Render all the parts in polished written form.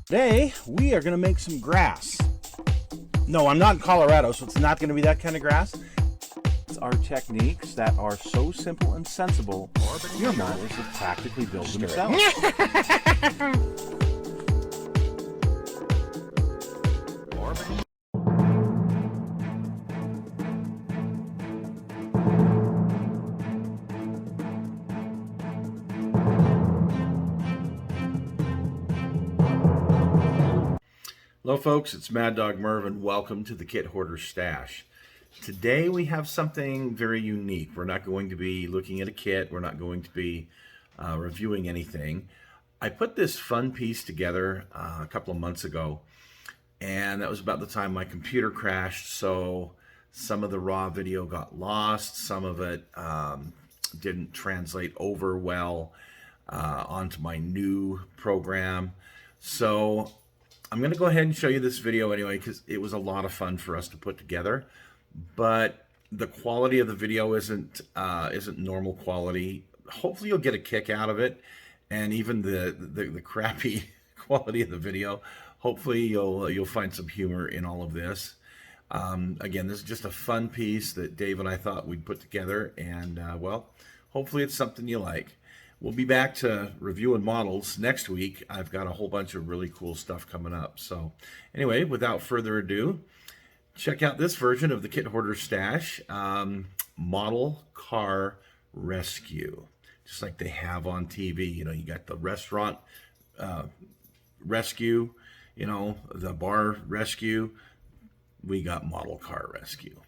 Today, we are going to make some grass. No, I'm not in Colorado, so it's not going to be that kind of grass. It's our techniques that are so simple and sensible, your models will practically build themselves. Hello folks, it's Mad Dog Merv and welcome to the Kit Hoarder Stash. Today we have something very unique. We're not going to be looking at a kit, we're not going to be reviewing anything. I put this fun piece together a couple of months ago, and that was about the time my computer crashed, so some of the raw video got lost, some of it didn't translate over well onto my new program. So I'm going to go ahead and show you this video anyway because it was a lot of fun for us to put together, but the quality of the video isn't normal quality. Hopefully you'll get a kick out of it, and even the crappy quality of the video, hopefully you'll find some humor in all of this. Again, this is just a fun piece that Dave and I thought we'd put together, and well, hopefully it's something you like. We'll be back to reviewing models next week. I've got a whole bunch of really cool stuff coming up. So anyway, without further ado, check out this version of the Kit Hoarder Stash, Model Car Rescue. Just like they have on TV. You know, you got the restaurant rescue, you know, the bar rescue. We got model car rescue.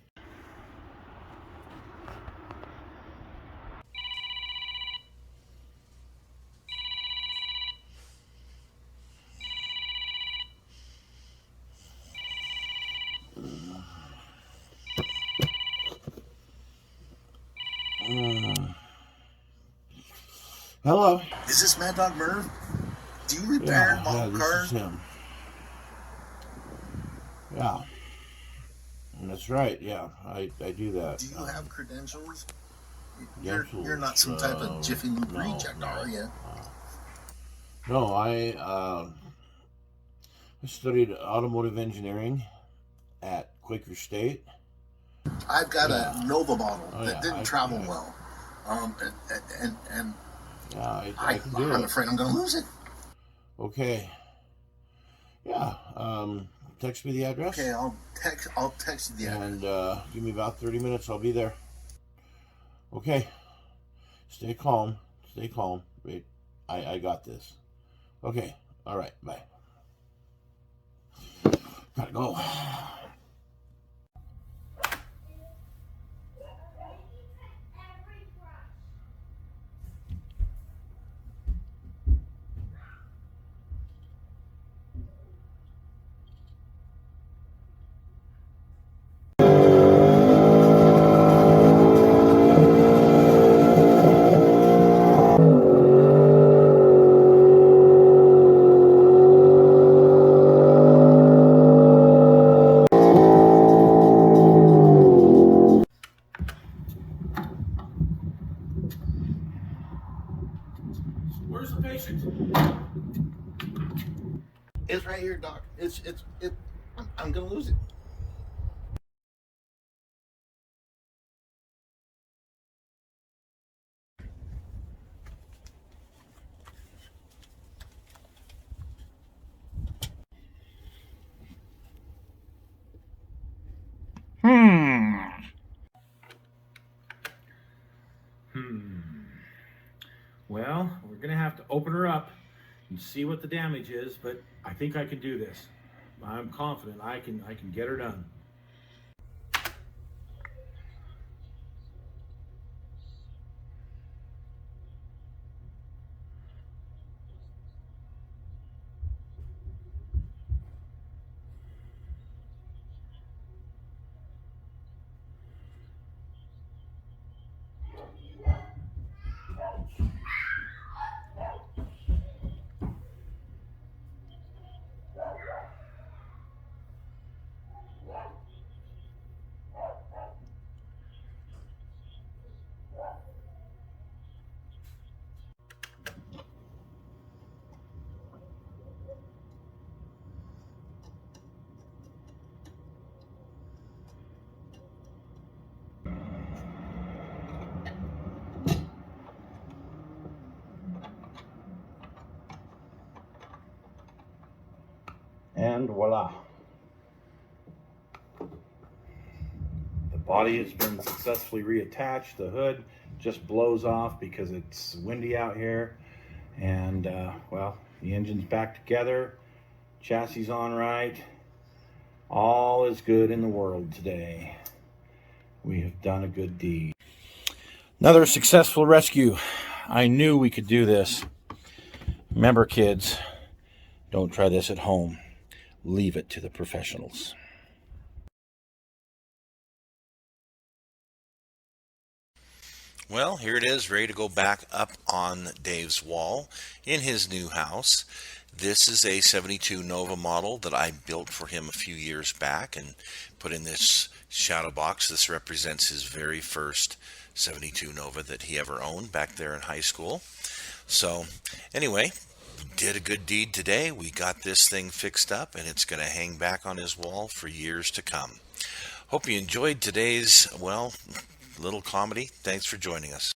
Hello. Is this Mad Dog Merv? Do you repair model cars? This is him. Yeah. That's right, yeah. I do that. Do you have credentials? You're not some type of Jiffy Lube reject, are you? No, I studied automotive engineering at Quaker State. I've got a Nova model that didn't travel well. And yeah, I can do it. I'm afraid I'm going to lose it. Okay. Yeah. Text me the address. Okay, I'll text you the address. And give me about 30 minutes. I'll be there. Okay. Stay calm. Stay calm. Wait. I got this. Okay. All right. Bye. Gotta go. Where's the patient? It's right here, Doc. I'm going to lose it. Well, we're gonna have to open her up and see what the damage is, but I think I can do this. I'm confident I can get her done. And voila. The body has been successfully reattached. The hood just blows off because it's windy out here. And well, the engine's back together. Chassis on right. All is good in the world today. We have done a good deed. Another successful rescue. I knew we could do this. Remember, kids, don't try this at home. Leave it to the professionals. Well, here it is, ready to go back up on Dave's wall in his new house. This is a 72 Nova model that I built for him a few years back and put in this shadow box. This represents his very first 72 Nova that he ever owned back there in high school. So anyway, did a good deed today. We got this thing fixed up and it's going to hang back on his wall for years to come. Hope you enjoyed today's, well, little comedy. Thanks for joining us.